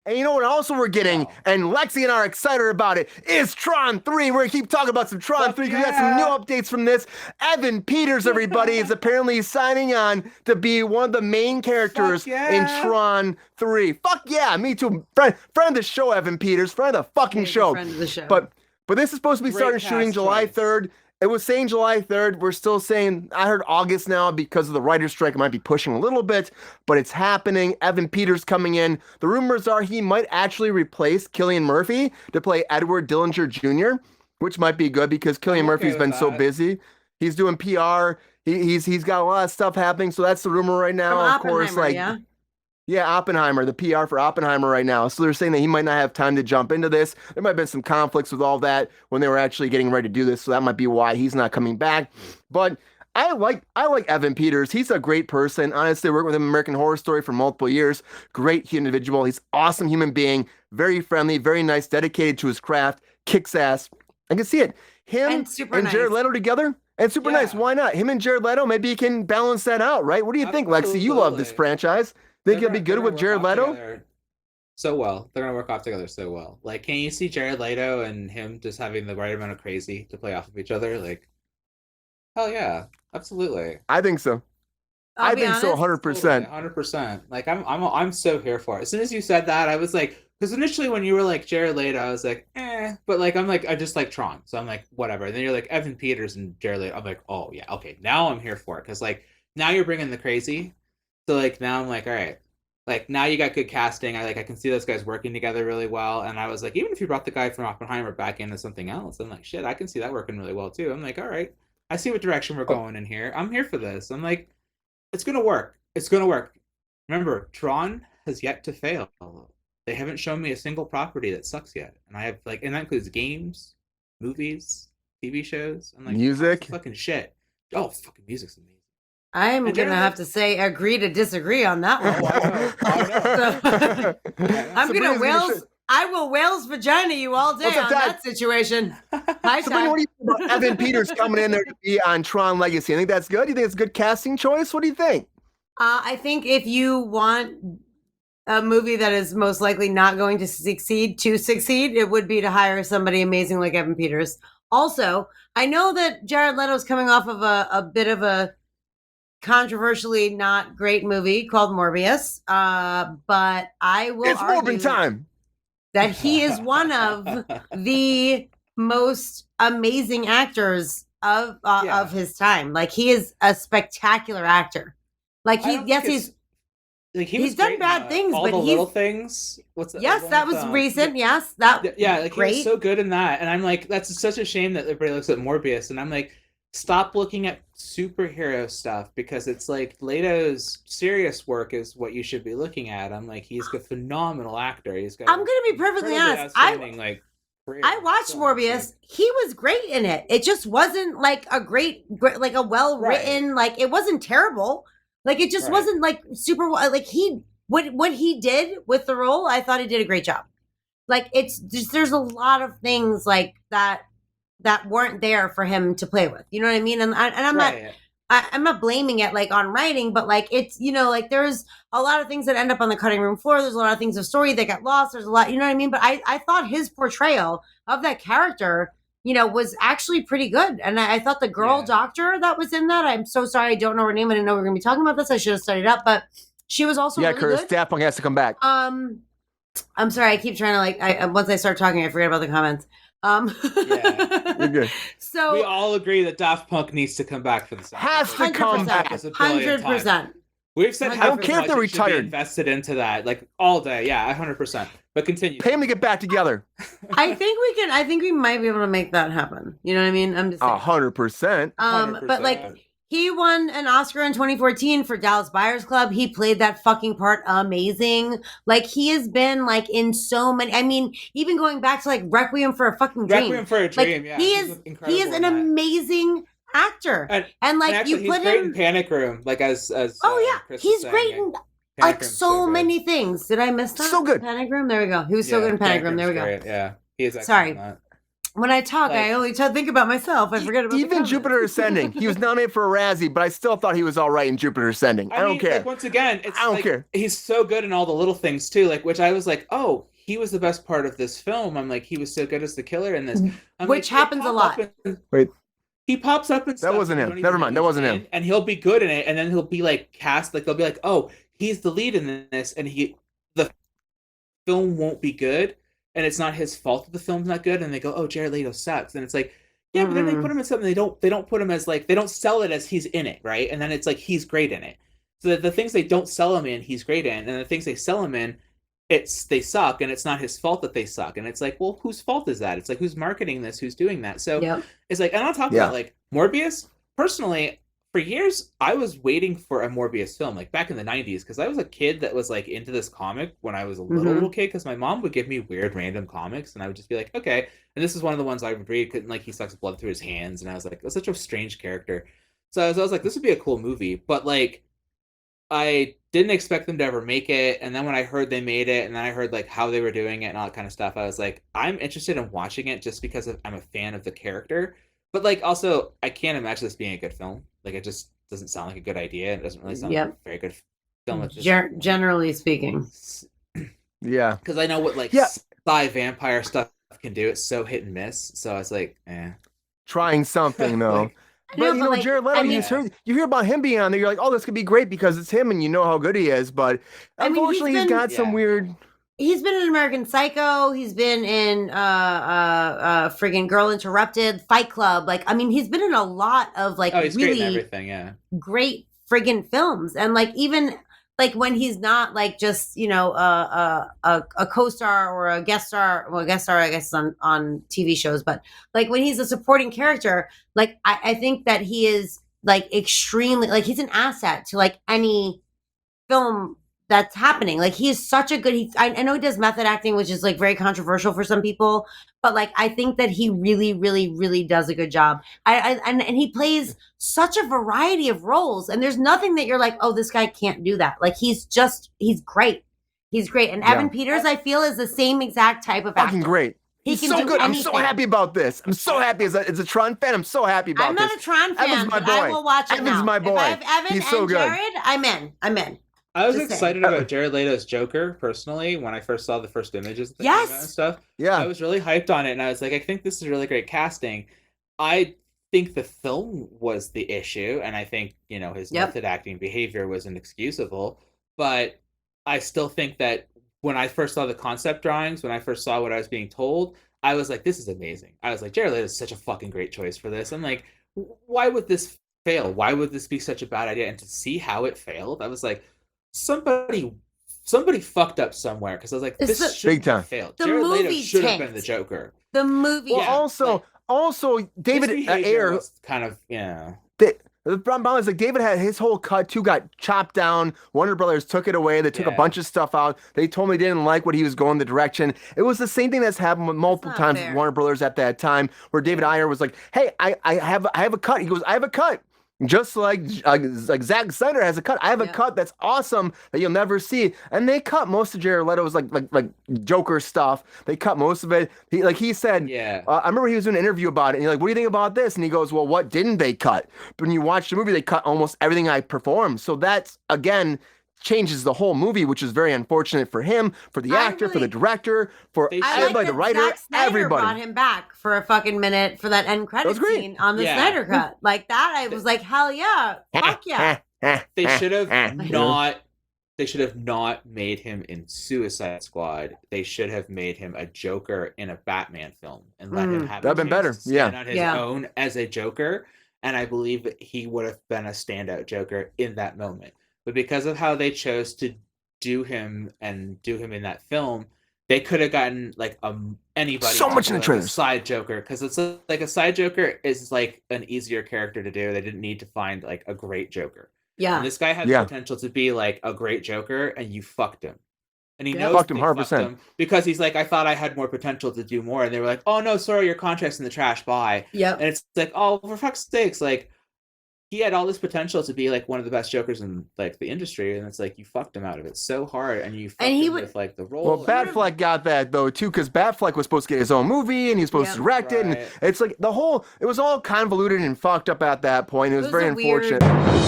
And you know what also we're getting, Oh. and Lexi and I are excited about it, is Tron 3. We're going to keep talking about some Tron Fuck 3 because we got some new yeah. updates from this. Evan Peters, everybody, is apparently signing on to be one of the main Fuck characters in yeah. Tron 3. Fuck yeah, me too. Friend of the show, Evan Peters. Friend of the fucking He is a show. friend of the show. But this is supposed to be Great starting shooting cast July choice. 3rd. It was saying July 3rd. We're still saying, I heard August now because of the writer's strike. It might be pushing a little bit, but it's happening. Evan Peters coming in. The rumors are he might actually replace Cillian Murphy to play Edward Dillinger Jr., which might be good because Cillian I'm okay Murphy's with been so that. busy. He's doing PR. He's got a lot of stuff happening. So that's the rumor right now. From Of course, Oppenheimer, yeah? yeah, Oppenheimer, the PR for Oppenheimer right now. So they're saying that he might not have time to jump into this. There might have been some conflicts with all that when they were actually getting ready to do this. So that might be why he's not coming back. But I like Evan Peters. He's a great person. Honestly, I worked with him in American Horror Story for multiple years. Great individual. He's awesome human being. Very friendly, very nice, dedicated to his craft, kicks ass. I can see it. Him And super and Jared nice. Leto together. And super nice. Yeah. Why not? Him and Jared Leto, maybe he can balance that out, right? What do you think, Lexi? You love this Absolutely. franchise. Think it'll be They're good gonna with work Jared off Leto? together so well. They're gonna work off together so well. Like, can you see Jared Leto and him just having the right amount of crazy to play off of each other? Like, hell yeah, absolutely. I think so. I'll I be think so, honest. 100%. 100%. Like, I'm so here for it. As soon as you said that, I was like, because initially when you were like Jared Leto, I was like, eh. But like, I'm like, I just like Tron, so I'm like, whatever. And then you're like Evan Peters and Jared Leto. I'm like, oh yeah, okay, now I'm here for it because like now you're bringing the crazy. So like now I'm like, all right. Like now you got good casting. I can see those guys working together really well. And I was like, even if you brought the guy from Oppenheimer back into something else, I'm like, shit, I can see that working really well too. I'm like, all right, I see what direction we're going in here. I'm here for this. I'm like, it's gonna work. It's gonna work. Remember, Tron has yet to fail. They haven't shown me a single property that sucks yet, and I have like, and that includes games, movies, TV shows. I'm like, Music. fucking shit. Oh, fucking music's amazing. I'm And going to Jared have to say agree to disagree on that Oh, one. I know. I'm going to Sabrina's gonna Wales. I will Wales vagina you all day What's up, on Dad? that situation. Hi, Sabrina, Ty. what do you think about Evan Peters coming in there to be on Tron Legacy? I think that's good. You think it's a good casting choice? What do you think? I think if you want a movie that is most likely not going to succeed, it would be to hire somebody amazing like Evan Peters. Also, I know that Jared Leto's coming off of a bit of a controversially not great movie called Morbius, but I will It's argue Morbin time. that he is one of the most amazing actors of his time. Like he is a spectacular actor. Like I don't yes, think he's it's- like he's done bad things, all but the he's little things. What's that? yes, one that with, was recent. Yes, that Yeah, like he great. was so good in that, and I'm like, that's such a shame that everybody looks at Morbius, and I'm like, stop looking at superhero stuff because it's like Leto's serious work is what you should be looking at. I'm like, he's a phenomenal actor. He's got. I'm gonna be perfectly honest. Like, career. I watched So, Morbius. He was great in it. It just wasn't like a great like a well written. Like it wasn't terrible. Like it just Right. wasn't like super. Like he what he did with the role, I thought he did a great job. Like it's just there's a lot of things like that weren't there for him to play with. You know what I mean? And I'm not. Right. I'm not blaming it like on writing, but like it's like there's a lot of things that end up on the cutting room floor. There's a lot of things of story that got lost. There's a lot, you know what I mean? But I thought his portrayal of that character, was actually pretty good. And I thought the girl doctor that was in that, I'm so sorry, I don't know her name. I didn't know we were gonna be talking about this. I should have studied up, but she was also really Curse. good. Daft Punk has to come back. I'm sorry, I keep trying to once I start talking, I forget about the comments. Yeah. You're good. So we all agree that Daft Punk needs to come back for the soundtrack. Has to come back. 100%. We've said I how don't care if they're much it should be retired. invested into that, like all day. Yeah, 100%. But continue. Pay him to get back together. I think we might be able to make that happen. You know what I mean? I'm just saying. 100%. But like he won an Oscar in 2014 for Dallas Buyers Club. He played that fucking part amazing. Like he has been like in so many. I mean, even going back to like Requiem for a fucking Dream. Requiem for a Dream. Like, Yeah, he is an amazing actor. And like actually, you put he's great him in Panic Room, like as oh yeah, Chris he's was great saying, in Panic like Room's so good. many things. Did I miss that? So good. Panic Room. There we go. He was so good in Panic Room. There we go. Great. Yeah, he is. Sorry. Excellent in that. When I talk, Like- I only think about myself. I forget about the Even comments. Jupiter Ascending. He was nominated for a Razzie, but I still thought he was all right in Jupiter Ascending. I don't mean, care. Like, once again, it's I don't like, care. he's so good in all the little things too. Like, which I was like, oh, he was the best part of this film. I'm like, he was so good as the killer in this. I'm Which like, he'll happens a pop lot. up in- Wait. He pops up in stuff wasn't you him. don't even Never know mind. That he's wasn't him. in, and he'll be good in it, and then he'll be like cast. Like, they'll be like, oh, he's the lead in this, and the film won't be good, and it's not his fault that the film's not good, and they go, oh, Jared Leto sucks, and it's like, yeah, but then they put him in something, they don't put him as like, they don't sell it as he's in it, right? And then it's like he's great in it. So the things they don't sell him in, he's great in, and the things they sell him in, they suck, and it's not his fault that they suck. And it's like, well, whose fault is that? It's like, who's marketing this? Who's doing that? So Yep. it's like, and I'll talk Yeah. about like Morbius. Personally, for years, I was waiting for a Morbius film, like back in the 90s, because I was a kid that was like into this comic when I was a little kid, because my mom would give me weird random comics, and I would just be like, okay. And this is one of the ones I would read, couldn't like, he sucks blood through his hands, and I was like, that's such a strange character. So I was like, this would be a cool movie, but like, I didn't expect them to ever make it, and then when I heard they made it, and then I heard like how they were doing it and all that kind of stuff, I was like, I'm interested in watching it just because I'm a fan of the character. But like, also, I can't imagine this being a good film. Like, it just doesn't sound like a good idea. It doesn't really sound like a very good film. Generally speaking, Yeah. because I know what like sci vampire stuff can do. It's so hit and miss. So I was like, eh. Trying something though. Like, But you know, like, Jared Leto, I mean, you hear about him being on there, you're like, oh, this could be great because it's him and you know how good he is. But I mean, unfortunately, he's got some weird. He's been in American Psycho. He's been in friggin' Girl Interrupted, Fight Club. Like, I mean, he's been in a lot of like he's really great in everything. Yeah, great friggin' films. And like even like when he's not like just a co-star or a guest star. Well, guest star I guess on TV shows, but like when he's a supporting character, like I think that he is like extremely like he's an asset to like any film that's happening. Like he's such a good I know he does method acting, which is like very controversial for some people, but like I think that he really really really does a good job. And he plays such a variety of roles, and there's nothing that you're like, oh, this guy can't do that. Like he's great. And Evan Peters, I feel, is the same exact type of actor. Fucking great. He's so good. I'm so happy about this. I'm so happy as a Tron fan. I'm so happy about this. I'm not a Tron fan, Evan's my but boy. I will watch it Evan's now. my boy. If I have Evan He's so and good. Jared, I'm in. I was Just excited saying. about Jared Leto's Joker personally when I first saw the first images that came Yes. out and stuff. Yeah. I was really hyped on it, and I was like, I think this is really great casting. I think the film was the issue, and I think his method acting behavior was inexcusable. But I still think that when I first saw the concept drawings, when I first saw what I was being told, I was like, this is amazing. I was like, Jared Leto is such a fucking great choice for this. I'm like, why would this fail? Why would this be such a bad idea? And to see how it failed, I was like, somebody fucked up somewhere, because I was like, this shouldn't have failed. Jared Leto should have been the Joker. The movie. Well, also David Ayer was kind of The problem is like David had his whole cut too got chopped down. Warner Brothers took it away. They took a bunch of stuff out. They told me they didn't like what he was going the direction. It was the same thing that's happened with multiple times with Warner Brothers at that time, where David Ayer was like, "Hey, I have a cut." He goes, "I have a cut." Just like Zack Snyder has a cut. I have a cut that's awesome that you'll never see. And they cut most of Jared Leto's like Joker stuff. They cut most of it. He said, I remember he was doing an interview about it, and you're like, what do you think about this? And he goes, well, what didn't they cut? But when you watch the movie, they cut almost everything I performed. So that's, again, changes the whole movie, which is very unfortunate for him, for the actor, for the director, for everybody, the writer, Zack Snyder everybody. brought him back for a fucking minute for that end credit scene on the Snyder Cut. Like that, I was like, hell yeah, fuck yeah. They should have not. They should have not made him in Suicide Squad. They should have made him a Joker in a Batman film and let him have. That'd been better. On his own as a Joker, and I believe he would have been a standout Joker in that moment. But because of how they chose to do him in that film, they could have gotten like anybody so much in the trailers. A side Joker, because it's like a side Joker is like an easier character to do. They didn't need to find like a great Joker. Yeah, and this guy had the potential to be like a great Joker, and you fucked him. And he knows fucked him 100% because he's like, I thought I had more potential to do more, and they were like, oh no, sorry, your contract's in the trash. Bye. Yeah, and it's like, oh, for fuck's sakes, like. he had all this potential to be like one of the best Jokers in like the industry, and it's like you fucked him out of it so hard, and you fucked him with like the role. Well, Batfleck got that though too, because Batfleck was supposed to get his own movie, and he was supposed to direct it, and it's like it was all convoluted and fucked up at that point. It was very unfortunate.